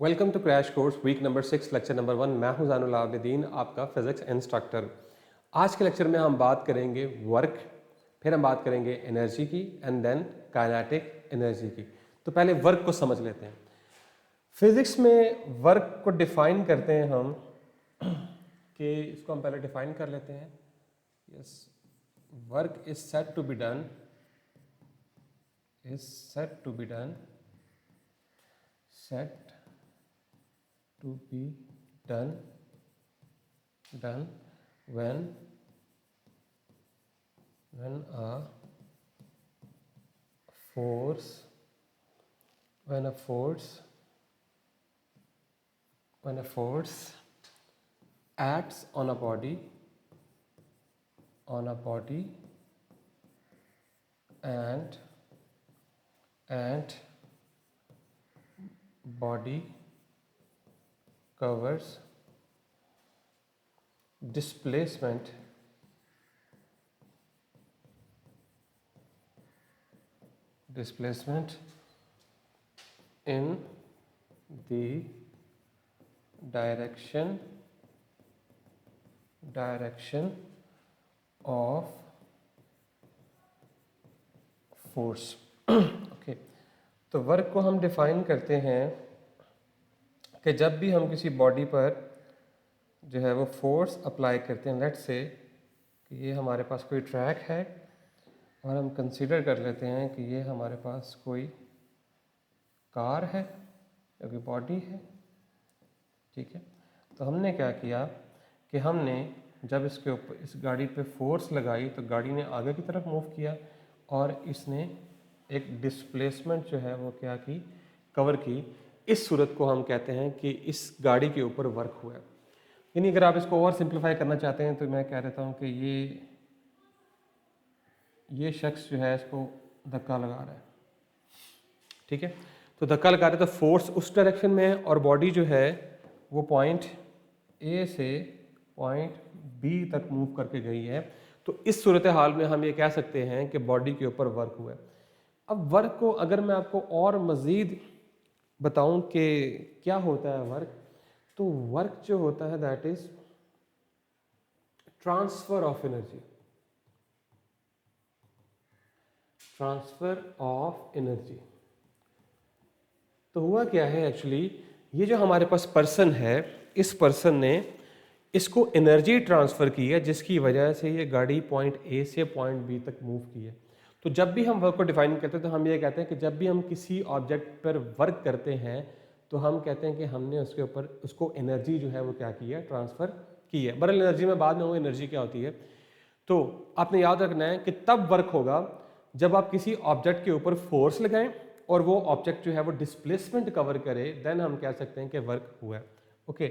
Welcome to crash course week number 6 lecture number 1। मैं हूं ज़ैनुल आबिदीन, आपका फिजिक्स इंस्ट्रक्टर। आज के लेक्चर में हम बात करेंगे वर्क, फिर हम बात करेंगे एनर्जी की एंड देन काइनेटिक एनर्जी की। तो पहले वर्क को समझ लेते हैं। फिजिक्स में वर्क को डिफाइन करते हैं हम कि इसको हम पहले डिफाइन कर लेते हैं। Yes, work is said to be done set to be done when a force acts on a body and body covers displacement in the direction of force. Okay, तो वर्क को हम डिफाइन करते हैं कि जब भी हम किसी बॉडी पर जो है वो फोर्स अप्लाई करते हैं, लेट्स से कि ये हमारे पास कोई ट्रैक है और हम कंसीडर कर लेते हैं कि ये हमारे पास कोई कार है या कोई बॉडी है। ठीक है, तो हमने क्या किया कि हमने जब इसके ऊपर इस गाड़ी पे फोर्स लगाई तो गाड़ी ने आगे की तरफ मूव किया और इसने एक डिस्प्लेसमेंट जो है वो क्या की, कवर की। इस सूरत को हम कहते हैं कि इस गाड़ी के ऊपर वर्क हुआ है। यानी अगर आप इसको और सिंप्लीफाई करना चाहते हैं तो मैं कह देता हूँ कि ये शख्स जो है इसको धक्का लगा रहा है। ठीक है, तो धक्का लगा रहे तो फोर्स उस डायरेक्शन में है और बॉडी जो है वो पॉइंट ए से पॉइंट बी तक मूव करके गई है। तो इस सूरत हाल में हम ये कह सकते हैं कि बॉडी के ऊपर वर्क हुआ है। अब वर्क को अगर मैं आपको और मज़ीद बताऊं कि क्या होता है वर्क, तो वर्क जो होता है that is transfer of energy. तो हुआ क्या है एक्चुअली, ये जो हमारे पास पर्सन है, इस पर्सन ने इसको एनर्जी ट्रांसफ़र की है जिसकी वजह से ये गाड़ी पॉइंट ए से पॉइंट बी तक मूव की है। तो जब भी हम वर्क को डिफाइन करते हैं तो हम ये कहते हैं कि जब भी हम किसी ऑब्जेक्ट पर वर्क करते हैं तो हम कहते हैं कि हमने उसके ऊपर उसको एनर्जी जो है वो क्या की है, ट्रांसफ़र की है। बहरहाल एनर्जी में बाद में वो एनर्जी क्या होती है। तो आपने याद रखना है कि तब वर्क होगा जब आप किसी ऑब्जेक्ट के ऊपर फोर्स लगाएं और वो ऑब्जेक्ट जो है वो डिस्प्लेसमेंट कवर करे, देन हम कह सकते हैं कि वर्क हुआ है। ओके,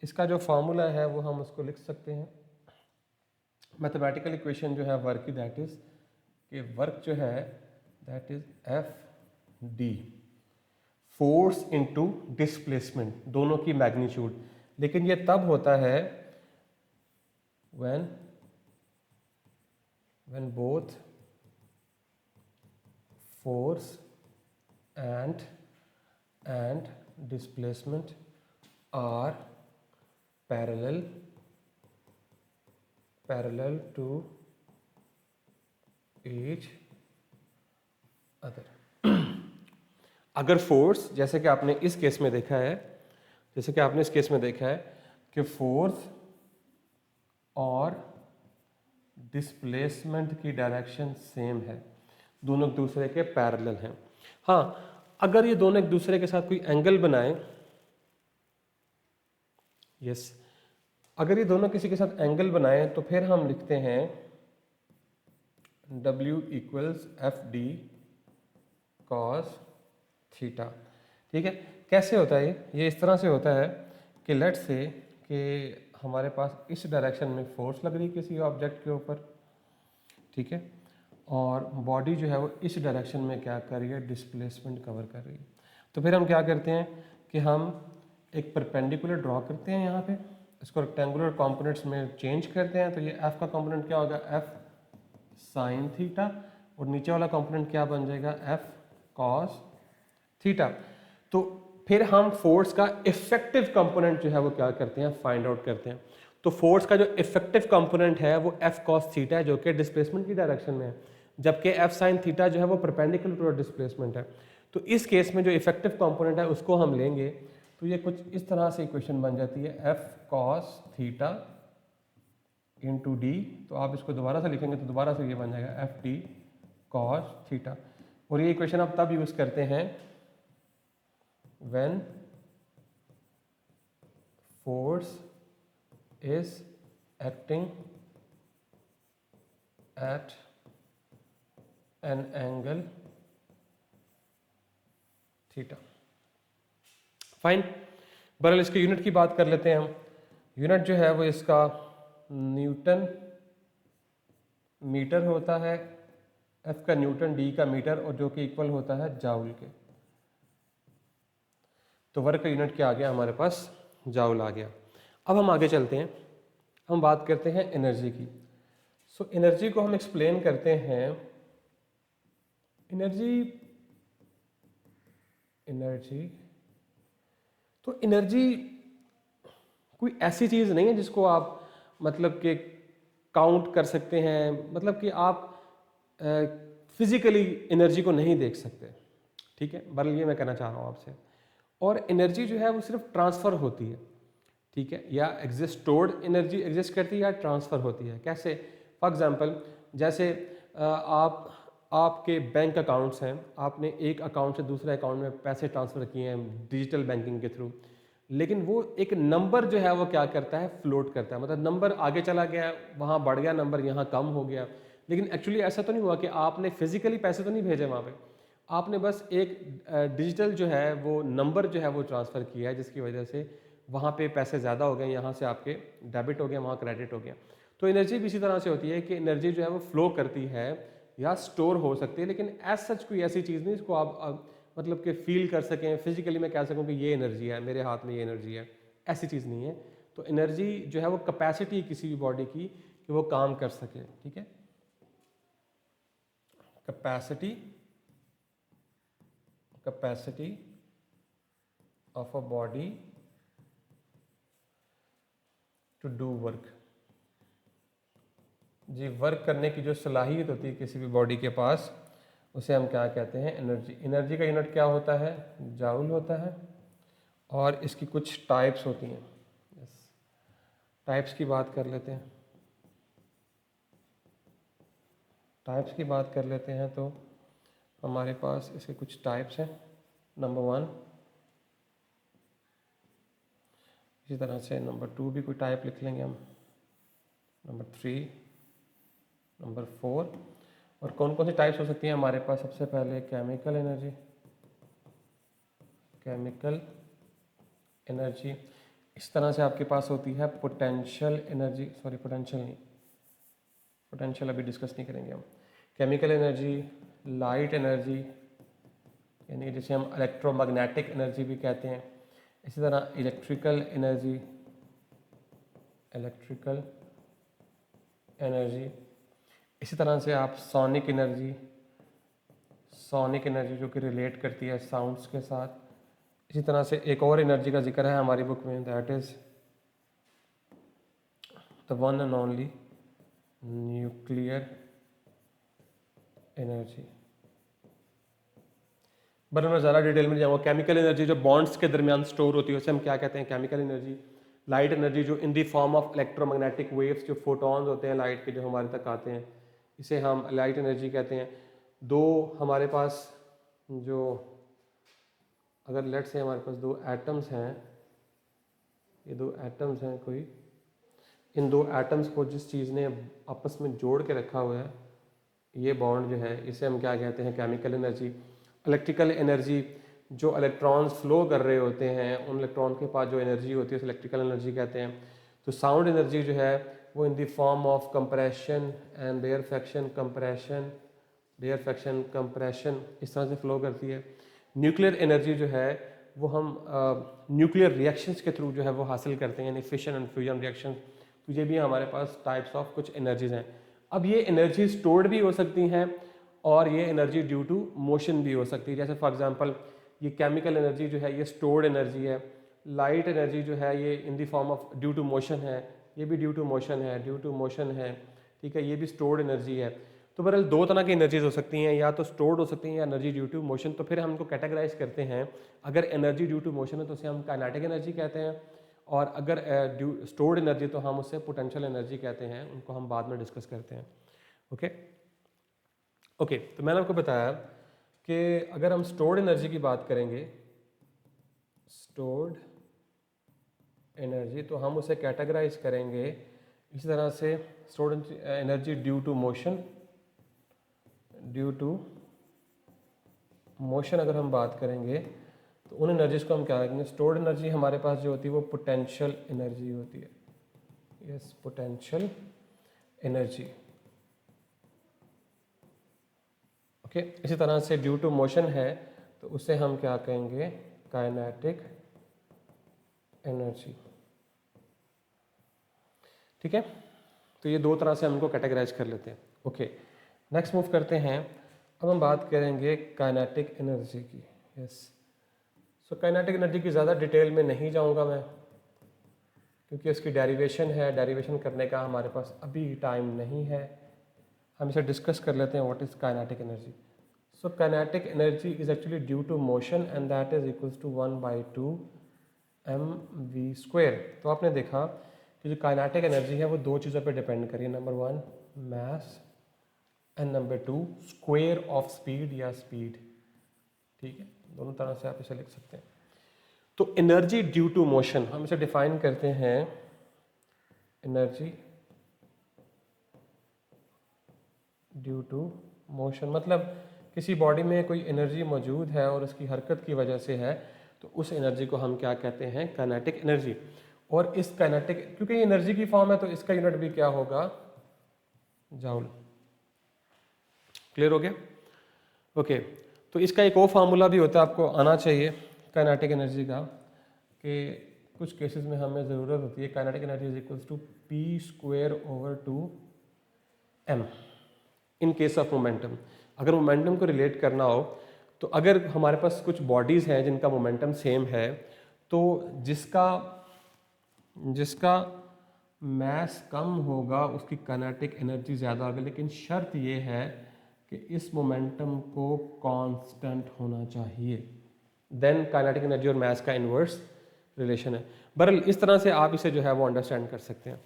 इसका जो फार्मूला है वो हम उसको लिख सकते हैं। मैथमेटिकल इक्वेशन जो है वर्क की दैट इज कि वर्क जो है that is F D, force into displacement, दोनों की मैग्नीट्यूड। लेकिन ये तब होता है when both force and displacement are parallel to each other। अगर फोर्स, जैसे कि आपने इस केस में देखा है, कि फोर्स और डिस्प्लेसमेंट की डायरेक्शन सेम है, दोनों एक दूसरे के पैरेलल हैं। हाँ, अगर ये दोनों एक दूसरे के साथ कोई एंगल बनाएं, अगर ये दोनों किसी के साथ एंगल बनाएं तो फिर हम लिखते हैं W equals F D cos theta. ठीक है, कैसे होता है ये इस तरह से होता है कि लेट्स से कि हमारे पास इस डायरेक्शन में फोर्स लग रही है किसी ऑब्जेक्ट के ऊपर, ठीक है, और बॉडी जो है वो इस डायरेक्शन में क्या कर रही है, डिस्प्लेसमेंट कवर कर रही है। तो फिर हम क्या करते हैं कि हम एक परपेंडिकुलर ड्रॉ करते हैं, यहाँ पे इसको रेक्टेंगुलर कंपोनेंट्स में चेंज करते हैं। तो ये एफ का कंपोनेंट क्या होगा, एफ साइन थीटा, और नीचे वाला कंपोनेंट क्या बन जाएगा, एफ कॉस थीटा। तो फिर हम फोर्स का इफेक्टिव कंपोनेंट जो है वो क्या करते हैं, फाइंड आउट करते हैं। तो फोर्स का जो इफेक्टिव कंपोनेंट है वो एफ कॉस थीटा है, जो कि डिस्प्लेसमेंट की डायरेक्शन में है, जबकि एफ साइन थीटा जो है वो परपेंडिकुलर टू डिस्प्लेसमेंट है। तो इस केस में जो इफेक्टिव कंपोनेंट है उसको हम लेंगे, तो ये कुछ इस तरह से इक्वेशन बन जाती है, F cos theta into D. तो आप इसको दोबारा से लिखेंगे तो दोबारा से ये बन जाएगा एफ डी कॉस थीटा। और ये इक्वेशन आप तब यूज करते हैं when force is acting at an angle theta. Fine, बहरहाल इसके यूनिट की बात कर लेते हैं हम। यूनिट जो है वो इसका न्यूटन मीटर होता है, एफ का न्यूटन, डी का मीटर, और जो कि इक्वल होता है जाउल के। तो वर्क का यूनिट क्या आ गया हमारे पास, जाउल आ गया। अब हम आगे चलते हैं, हम बात करते हैं एनर्जी की। सो एनर्जी को हम एक्सप्लेन करते हैं, एनर्जी तो एनर्जी कोई ऐसी चीज़ नहीं है जिसको आप मतलब कि काउंट कर सकते हैं, मतलब कि आप फिजिकली एनर्जी को नहीं देख सकते, ठीक है, बहरहाल ये मैं कहना चाह रहा हूँ आपसे। और एनर्जी जो है वो सिर्फ ट्रांसफ़र होती है, ठीक है, या एग्जिस्ट स्टोर्ड एनर्जी एग्जिस्ट करती है या ट्रांसफ़र होती है। कैसे, फॉर एग्जांपल जैसे आपके बैंक अकाउंट्स हैं, आपने एक अकाउंट से दूसरे अकाउंट में पैसे ट्रांसफ़र किए हैं डिजिटल बैंकिंग के थ्रू, लेकिन वो एक नंबर जो है वो क्या करता है, फ्लोट करता है, मतलब नंबर आगे चला गया, वहाँ बढ़ गया नंबर, यहाँ कम हो गया, लेकिन एक्चुअली ऐसा तो नहीं हुआ कि आपने फिजिकली पैसे तो नहीं भेजे वहाँ पे, आपने बस एक डिजिटल जो है वो नंबर जो है वो ट्रांसफ़र किया है, जिसकी वजह से वहाँ पे पैसे ज़्यादा हो गए, यहाँ से आपके डेबिट हो गया, वहाँ क्रेडिट हो गया। तो एनर्जी भी इसी तरह से होती है कि एनर्जी जो है वो फ्लो करती है या स्टोर हो सकती है, लेकिन एज सच कोई ऐसी चीज़ नहीं जिसको आप मतलब कि फील कर सकें, फिजिकली मैं कह सकूं कि ये एनर्जी है, मेरे हाथ में ये एनर्जी है, ऐसी चीज़ नहीं है। तो एनर्जी जो है वो कैपेसिटी किसी भी बॉडी की कि वो काम कर सके, ठीक है, capacity of a body to do work. जी, वर्क करने की जो सलाहियत होती है किसी भी बॉडी के पास, उसे हम क्या कहते हैं, एनर्जी। एनर्जी का यूनिट क्या होता है, जाउल होता है, और इसकी कुछ टाइप्स होती हैं। यस, टाइप्स की बात कर लेते हैं। टाइप्स की बात कर लेते हैं तो हमारे पास इसके कुछ टाइप्स हैं। नंबर 1, इसी तरह से नंबर 2 भी कोई टाइप लिख लेंगे हम, नंबर 3, नंबर 4। और कौन कौन सी टाइप्स हो सकती हैं हमारे पास, सबसे पहले केमिकल एनर्जी, इस तरह से आपके पास होती है पोटेंशियल एनर्जी, सॉरी पोटेंशियल नहीं, पोटेंशियल अभी डिस्कस नहीं करेंगे हम। केमिकल एनर्जी, लाइट एनर्जी, यानी जिसे हम इलेक्ट्रोमैग्नेटिक एनर्जी भी कहते हैं। इसी तरह इलेक्ट्रिकल एनर्जी, इसी तरह से आप सोनिक एनर्जी जो कि रिलेट करती है साउंड्स के साथ। इसी तरह से एक और एनर्जी का जिक्र है हमारी बुक में, that is the one and only nuclear energy. But मैं ज़्यादा डिटेल में जाऊँगा। केमिकल एनर्जी जो बॉन्ड्स के दरमियान स्टोर होती है उसे हम क्या कहते हैं, केमिकल एनर्जी। लाइट एनर्जी जो इन the form of electromagnetic waves, जो फोटॉन्स होते हैं लाइट के जो हमारे तक आते हैं, इसे हम लाइट एनर्जी कहते हैं। दो हमारे पास जो, अगर लेट से हमारे पास 2 एटम्स हैं, ये 2 एटम्स हैं कोई, इन 2 एटम्स को जिस चीज़ ने आपस में जोड़ के रखा हुआ है, ये बॉन्ड जो है, इसे हम क्या कहते हैं, केमिकल एनर्जी। इलेक्ट्रिकल एनर्जी, जो इलेक्ट्रॉन्स फ्लो कर रहे होते हैं, उन इलेक्ट्रॉन के पास जो एनर्जी होती है उसे इलेक्ट्रिकल एनर्जी कहते हैं। तो साउंड एनर्जी जो है वो इन the form of compression and rarefaction, इस तरह से फ्लो करती है। न्यूक्लियर एनर्जी जो है वो हम न्यूक्लियर रिएक्शंस के थ्रू जो है वो हासिल करते हैं, यानी फिशन एंड फ्यूजन रिएक्शन। तो ये भी हमारे पास टाइप्स ऑफ कुछ एनर्जीज हैं। अब ये एनर्जी स्टोर्ड भी हो सकती हैं और ये एनर्जी ड्यू टू मोशन भी हो सकती है। जैसे फॉर एग्जांपल ये केमिकल एनर्जी जो है ये स्टोर्ड एनर्जी है। लाइट एनर्जी जो है ये in the form of due to motion है, ये भी ड्यू टू मोशन है, ड्यू टू मोशन है, ठीक है, ये भी स्टोर्ड एनर्जी है। तो बहरहाल दो तरह की एनर्जीज हो सकती हैं, या तो स्टोर्ड हो सकती हैं या एनर्जी ड्यू टू मोशन। तो फिर हम इनको कैटेगराइज करते हैं, अगर एनर्जी ड्यू टू मोशन है तो उसे हम काइनेटिक एनर्जी कहते हैं, और अगर स्टोर्ड एनर्जी तो हम उसे पोटेंशियल एनर्जी कहते हैं। उनको हम बाद में डिस्कस करते हैं। ओके ओके, तो मैंने आपको बताया कि अगर हम स्टोर्ड एनर्जी की बात करेंगे, स्टोर्ड एनर्जी, तो हम उसे कैटेगराइज करेंगे इसी तरह से, stored energy due to motion, due to motion अगर हम बात करेंगे तो उन एनर्जीज को हम क्या करेंगे, स्टोर्ड एनर्जी हमारे पास जो होती है वो पोटेंशियल एनर्जी होती है। Yes, potential energy. ओके, इसी तरह से ड्यू टू मोशन है तो उसे हम क्या कहेंगे, काइनेटिक एनर्जी। ठीक है, तो ये दो तरह से हम इनको कैटेगराइज कर लेते हैं। ओके, नेक्स्ट मूव करते हैं। अब हम बात करेंगे काइनेटिक एनर्जी की। यस, सो काइनेटिक एनर्जी की ज़्यादा डिटेल में नहीं जाऊंगा मैं, क्योंकि इसकी डेरिवेशन है, डेरिवेशन करने का हमारे पास अभी टाइम नहीं है। हम इसे डिस्कस कर लेते हैं, what is kinetic energy. So kinetic energy is actually due to motion and that is equals to 1/2 mv²। तो आपने देखा कि जो काइनेटिक एनर्जी है वो दो चीज़ों पे डिपेंड करिए, number 1 mass and number 2 square of speed या स्पीड। ठीक है, दोनों तरह से आप इसे लिख सकते हैं। तो एनर्जी ड्यू टू मोशन हम इसे डिफाइन करते हैं, एनर्जी ड्यू टू मोशन मतलब किसी बॉडी में कोई एनर्जी मौजूद है और उसकी हरकत की वजह से है, तो उस एनर्जी को हम क्या कहते हैं, काइनेटिक एनर्जी। और इस काइनेटिक, क्योंकि ये एनर्जी की फॉर्म है तो इसका यूनिट भी क्या होगा, जाउल। क्लियर हो गया? ओके, तो इसका एक और फार्मूला भी होता है, आपको आना चाहिए काइनेटिक एनर्जी का, कि कुछ केसेस में हमें ज़रूरत होती है। Kinetic energy is equals to p²/2m in case of momentum. अगर मोमेंटम को रिलेट करना हो तो अगर हमारे पास कुछ बॉडीज़ हैं जिनका मोमेंटम सेम है, तो जिसका मास कम होगा उसकी काइनेटिक एनर्जी ज़्यादा होगी, लेकिन शर्त ये है कि इस मोमेंटम को कांस्टेंट होना चाहिए। देन काइनेटिक एनर्जी और मास का इन्वर्स रिलेशन है। बहरहाल इस तरह से आप इसे जो है वो अंडरस्टैंड कर सकते हैं।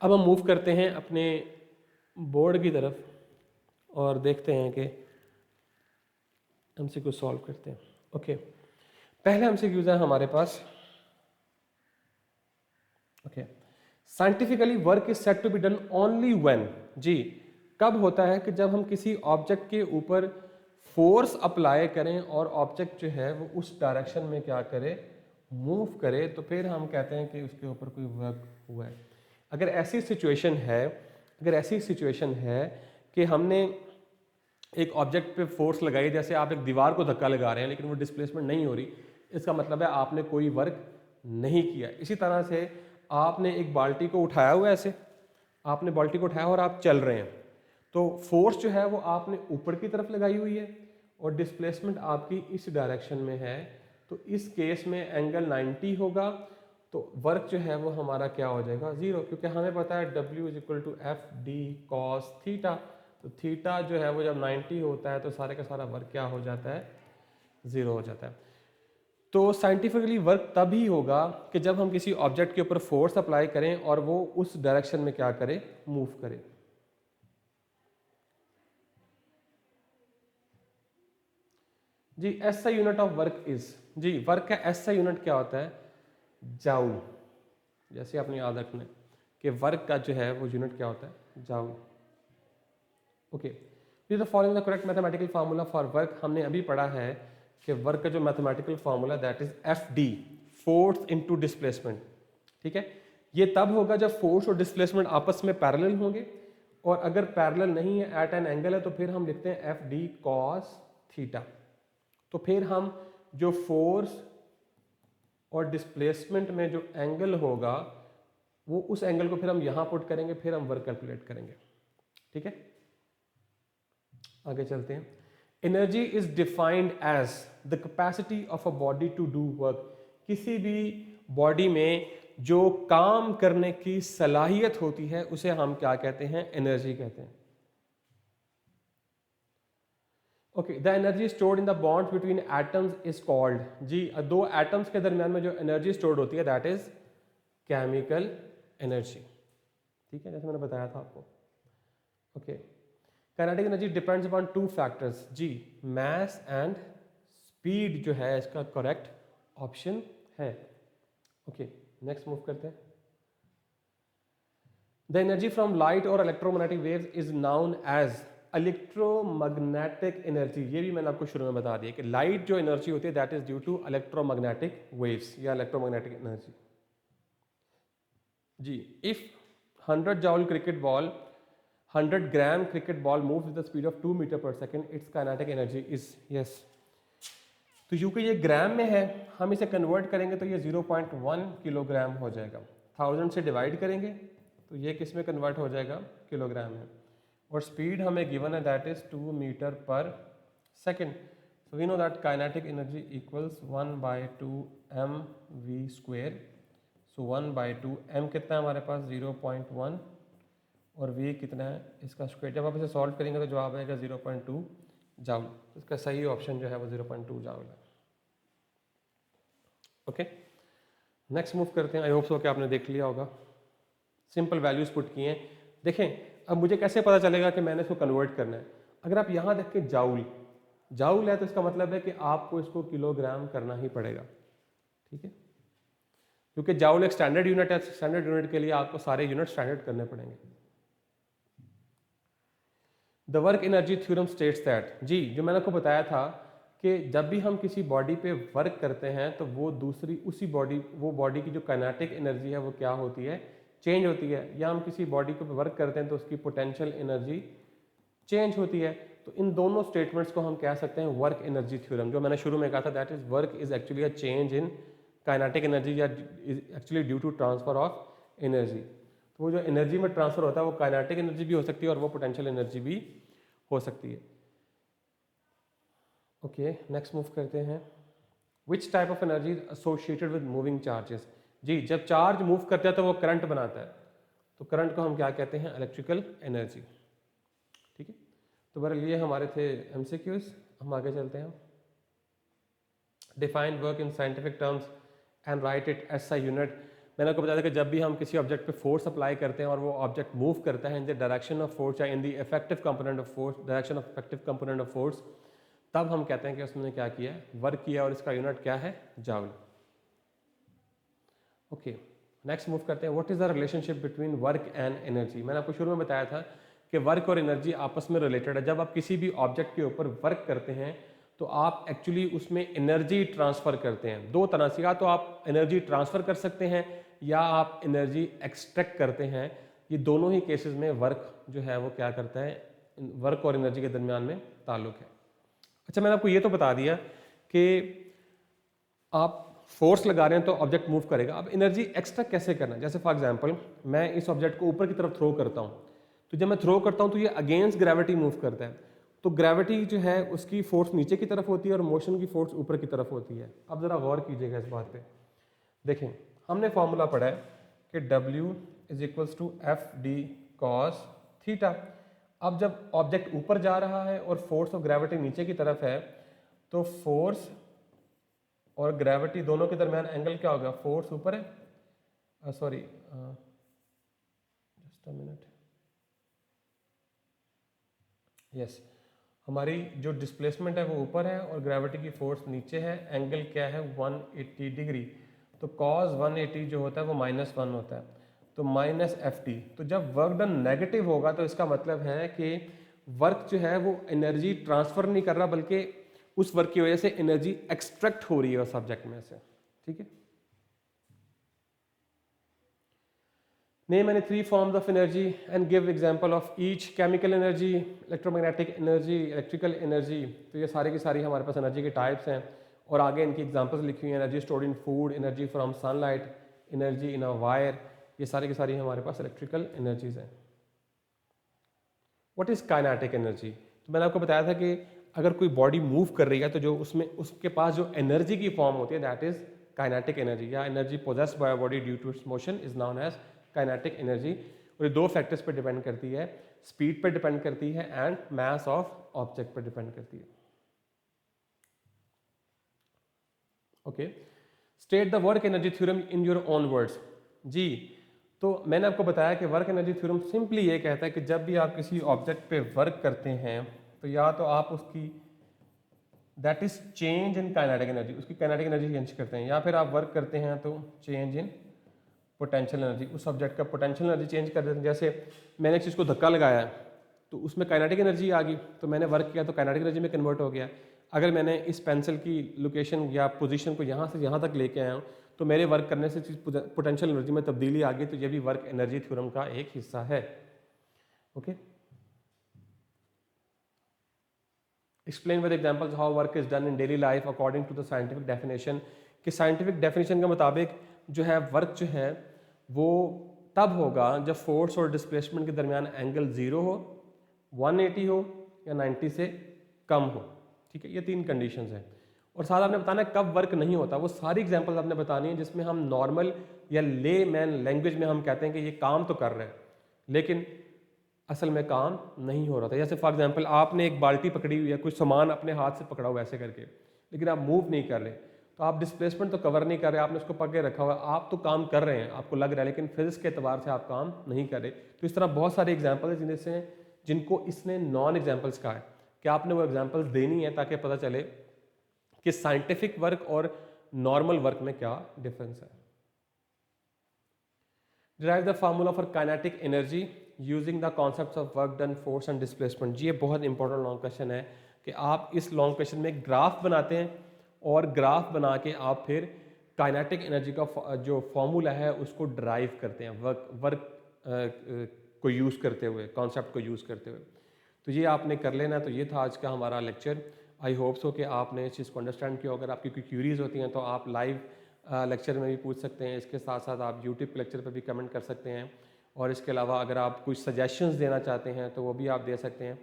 अब हम मूव करते हैं अपने बोर्ड की तरफ और देखते हैं कि एमसीक्यू सॉल्व करते हैं। ओके, पहले एमसीक्यूज है हमारे पास। Okay, scientifically work is said to be done only when, जी कब होता है कि जब हम किसी ऑब्जेक्ट के ऊपर फोर्स अप्लाई करें और ऑब्जेक्ट जो है वो उस डायरेक्शन में क्या करे, मूव करे, तो फिर हम कहते हैं कि उसके ऊपर कोई वर्क हुआ है। अगर ऐसी सिचुएशन है कि हमने एक ऑब्जेक्ट पे फोर्स लगाई, जैसे आप एक दीवार को धक्का लगा रहे हैं लेकिन वो डिस्प्लेसमेंट नहीं हो रही, इसका मतलब है आपने कोई वर्क नहीं किया। इसी तरह से आपने एक बाल्टी को उठाया हुआ है, ऐसे आपने बाल्टी को उठाया और आप चल रहे हैं, तो फोर्स जो है वो आपने ऊपर की तरफ लगाई हुई है और डिस्प्लेसमेंट आपकी इस डायरेक्शन में है। तो इस केस में एंगल 90 होगा, तो वर्क जो है वो हमारा क्या हो जाएगा, 0, क्योंकि हमें पता है W = FD cos थीटा। तो थीटा जो है वो जब 90 होता है तो सारे का सारा वर्क क्या हो जाता है, 0 हो जाता है। तो साइंटिफिकली वर्क तभी होगा कि जब हम किसी ऑब्जेक्ट के ऊपर फोर्स अप्लाई करें और वो उस डायरेक्शन में क्या करे, मूव करे। जी SI unit of work is, जी वर्क का SI यूनिट क्या होता है, जाउल। जैसे आपने याद रखना है कि वर्क का जो है वो यूनिट क्या होता है, joule. Okay, the following the correct mathematical formula for work. हमने अभी पढ़ा है कि वर्क का जो mathematical formula that is FD, force into displacement. ठीक है, ये तब होगा जब फोर्स और डिस्प्लेसमेंट आपस में पैरेलल होंगे, और अगर पैरेलल नहीं है, एट एन एंगल है, तो फिर हम लिखते हैं FD cos थीटा। तो फिर हम जो फोर्स और डिस्प्लेसमेंट में जो एंगल होगा वो उस एंगल को फिर हम यहां पुट करेंगे, फिर हम वर्क कैलकुलेट करेंगे। ठीक है, आगे चलते हैं। Energy is defined as the capacity of a body to do work. किसी भी बॉडी में जो काम करने की सलाहियत होती है उसे हम क्या कहते हैं? एनर्जी कहते हैं। Okay, the energy stored in the bonds between atoms is called, जी दो एटम्स के दरमियान में जो एनर्जी स्टोर्ड होती है दैट इज केमिकल एनर्जी। ठीक है, जैसे मैंने बताया था आपको। Okay, kinetic energy depends upon two factors, जी मास एंड स्पीड जो है इसका करेक्ट ऑप्शन है। ओके, नेक्स्ट मूव करते हैं। द एनर्जी फ्रॉम लाइट और electromagnetic waves is known as electromagnetic energy. ये भी मैंने आपको शुरू में बता दिया कि लाइट जो एनर्जी होती है that is due to electromagnetic waves या इलेक्ट्रोमैग्नेटिक एनर्जी। जी, if 100 joule cricket ball, 100 gram cricket ball moves with the speed of 2 metre per second, its kinetic energy is, yes। तो यूँ ये ग्राम में है, हम इसे कन्वर्ट करेंगे तो ये 0.1 किलोग्राम हो जाएगा। 1000 से डिवाइड करेंगे तो ये किस में कन्वर्ट हो जाएगा? किलोग्राम में। और स्पीड हमें गिवन है that is 2 metre per second. So we know that kinetic energy equals 1/2 mv²। So 1/2 m कितना है हमारे पास? 0.1 और v कितना है इसका स्क्वायर। जब आप इसे सॉल्व करेंगे तो जवाब आएगा 0.2 जाउल। इसका सही ऑप्शन जो है वो 0.2 जाउल है। ओके, नेक्स्ट मूव करते हैं। आई होप सो कि आपने देख लिया होगा, सिंपल वैल्यूज पुट किए हैं। देखें अब मुझे कैसे पता चलेगा कि मैंने इसको कन्वर्ट करना है? अगर आप यहाँ देख के जाउल है तो इसका मतलब है कि आपको इसको किलोग्राम करना ही पड़ेगा। ठीक है, क्योंकि जाउल एक स्टैंडर्ड यूनिट है। स्टैंडर्ड यूनिट के लिए आपको सारे यूनिट स्टैंडर्ड करने पड़ेंगे। The work energy theorem states that, जी जो मैंने आपको बताया था कि जब भी हम किसी बॉडी पे वर्क करते हैं तो वो वो बॉडी की जो काइनेटिक एनर्जी है वो क्या होती है? चेंज होती है। या हम किसी बॉडी को वर्क करते हैं तो उसकी पोटेंशियल एनर्जी चेंज होती है। तो इन दोनों स्टेटमेंट्स को हम कह सकते हैं वर्क एनर्जी थ्योरम। जो मैंने शुरू में कहा था that is work is actually a change in kinetic energy या is actually due to transfer of energy. तो वो जो एनर्जी में ट्रांसफर होता है वो काइनेटिक एनर्जी भी हो सकती है और वो पोटेंशियल एनर्जी भी हो सकती है। ओके, नेक्स्ट मूव करते हैं। Which type of energy associated with moving charges, जी जब चार्ज मूव करता है तो वो करंट बनाता है। तो करंट को हम क्या कहते हैं? Electrical energy. ठीक है, तो बहरहाल ये हमारे थे एमसीक्यूज। हम आगे चलते हैं। Define work in scientific terms and right it S I unit. मैंने आपको बताया था कि जब भी हम किसी ऑब्जेक्ट पे फोर्स अप्लाई करते हैं और वो ऑब्जेक्ट मूव करता है in the direction of force या in the effective component of force, direction of effective component of force, तब हम कहते हैं कि उसने क्या किया? वर्क किया। और इसका यूनिट क्या है? जाउल। ओके, नेक्स्ट मूव करते हैं। What is the relationship between work and energy? मैंने आपको शुरू में बताया था कि वर्क और एनर्जी आपस में रिलेटेड है। जब आप किसी भी ऑब्जेक्ट के ऊपर वर्क करते हैं तो आप एक्चुअली उसमें एनर्जी ट्रांसफर करते हैं। दो तरह से, या तो आप एनर्जी ट्रांसफर कर सकते हैं या आप एनर्जी एक्सट्रैक्ट करते हैं। ये दोनों ही केसेस में वर्क जो है वो क्या करता है? वर्क और एनर्जी के दरमियान में ताल्लुक है। अच्छा, मैंने आपको ये तो बता दिया कि आप फोर्स लगा रहे हैं तो ऑब्जेक्ट मूव करेगा। अब एनर्जी एक्सट्रैक्ट कैसे करना है? जैसे फॉर एग्जांपल मैं इस ऑब्जेक्ट को ऊपर की तरफ थ्रो करता हूं, तो जब मैं थ्रो करता हूं तो ये अगेंस्ट ग्रेविटी मूव करता है। तो ग्रेविटी जो है उसकी फोर्स नीचे की तरफ होती है और मोशन की फोर्स ऊपर की तरफ होती है। अब जरा गौर कीजिएगा इस बात पे। देखें, हमने फॉर्मूला पढ़ा है कि W is equals to FD cos theta. अब जब ऑब्जेक्ट ऊपर जा रहा है और फोर्स ऑफ ग्रेविटी नीचे की तरफ है तो फोर्स और ग्रेविटी दोनों के दरमियान एंगल क्या होगा? फोर्स ऊपर है, sorry just a minute, yes, हमारी जो डिस्प्लेसमेंट है वो ऊपर है और ग्रेविटी की फोर्स नीचे है। एंगल क्या है? 180 डिग्री। तो cos 180 जो होता है वो -1 होता है, तो -FT। तो जब वर्क डन नेगेटिव होगा तो इसका मतलब है कि वर्क जो है वो एनर्जी ट्रांसफर नहीं कर रहा बल्कि उस वर्क की वजह से एनर्जी एक्सट्रैक्ट हो रही है उस सब्जेक्ट में से। ठीक है, name any 3 forms of energy and give example of each. Chemical energy, electromagnetic energy, electrical energy. तो ये सारी की सारी हमारे पास एनर्जी के टाइप्स हैं और आगे इनकी एग्जांपल्स लिखी हुई हैं। Energy stored in food, energy from sunlight, energy in a wire. ये सारी की सारी हमारे पास इलेक्ट्रिकल एनर्जीज हैं। What is kinetic energy? तो मैंने आपको बताया था कि अगर कोई बॉडी मूव कर रही है तो जो उसमें उसके पास जो एनर्जी की फॉर्म होती है दैट इज काइनेटिक एनर्जी, या energy possessed by body due to its motion is known as kinetic energy. और ये दो फैक्टर्स पर डिपेंड करती है, स्पीड पर डिपेंड करती है एंड मास ऑफ ऑब्जेक्ट पर डिपेंड करती है। Okay, state the work energy theorem in your own words. जी, तो मैंने आपको बताया कि वर्क एनर्जी थ्योरम सिंपली ये कहता है कि जब भी आप किसी ऑब्जेक्ट पे वर्क करते हैं तो या तो आप उसकी that is change in kinetic energy, उसकी काइनेटिक एनर्जी चेंज करते हैं, या फिर आप वर्क करते हैं तो चेंज इन पोटेंशियल एनर्जी, उस ऑब्जेक्ट का पोटेंशियल एनर्जी चेंज कर देते हैं। जैसे मैंने एक चीज़ को धक्का लगाया तो उसमें काइनेटिक एनर्जी आ गई, तो मैंने वर्क किया तो काइनेटिक एनर्जी में कन्वर्ट हो गया। अगर मैंने इस पेंसिल की लोकेशन या पोजीशन को यहाँ से यहाँ तक लेके आया हूँ तो मेरे वर्क करने से पोटेंशियल एनर्जी में तब्दीली आ गई, तो ये भी वर्क एनर्जी थ्योरम का एक हिस्सा है। Okay, explain with examples how work is done in daily life according to the scientific definition. कि साइंटिफिक डेफिनेशन के मुताबिक जो है वर्क जो है वो तब होगा जब फोर्स और डिस्प्लेसमेंट के दरमियान एंगल 0 हो, 180 हो या 90 से कम हो। ठीक है, ये तीन कंडीशंस हैं। और साथ आपने बताना है कब वर्क नहीं होता, वो सारी एग्जांपल्स आपने बतानी है जिसमें हम नॉर्मल या ले मैन लैंग्वेज में हम कहते हैं कि ये काम तो कर रहे हैं लेकिन असल में काम नहीं हो रहा था। जैसे फॉर एग्जांपल आपने एक बाल्टी पकड़ी हुई है, कुछ सामान अपने हाथ से पकड़ा हुआ ऐसे करके, लेकिन आप मूव नहीं कर रहे, तो आप डिस्प्लेसमेंट तो कवर नहीं कर रहे, आपने उसको पकड़े रखा हुआ है, आप तो काम कर रहे हैं, आपको लग रहा है, लेकिन फिजिक्स के एतबार से आप काम नहीं कर रहे। तो इस तरह बहुत सारे एग्जाम्पल हैं जिनको इसने नॉन एग्जाम्पल्स कहा है कि आपने वो एग्जाम्पल्स देनी है ताकि पता चले कि साइंटिफिक वर्क और नॉर्मल वर्क में क्या डिफरेंस है। Derive the formula for kinetic energy using the concepts of work done, force and displacement. जी, ये बहुत इंपॉर्टेंट लॉन्ग क्वेश्चन है कि आप इस लॉन्ग क्वेश्चन में ग्राफ बनाते हैं और ग्राफ बना के आप फिर काइनेटिक एनर्जी का जो फॉर्मूला है उसको ड्राइव करते हैं वर्क को यूज़ करते हुए, कॉन्सेप्ट को यूज़ करते हुए। तो ये आपने कर लेना। तो ये था आज का हमारा लेक्चर। आई होप सो कि आपने इस चीज़ को अंडरस्टैंड किया। अगर आपकी कोई क्यूरीज होती हैं तो आप लाइव लेक्चर में भी पूछ सकते हैं, इसके साथ साथ आप यूट्यूब लेक्चर पर भी कमेंट कर सकते हैं, और इसके अलावा अगर आप कुछ सजेशंस देना चाहते हैं तो वो भी आप दे सकते हैं।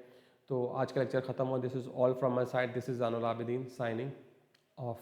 तो आज का लेक्चर ख़त्म हो। This is all from my side. This is Zainul Abidin signing off.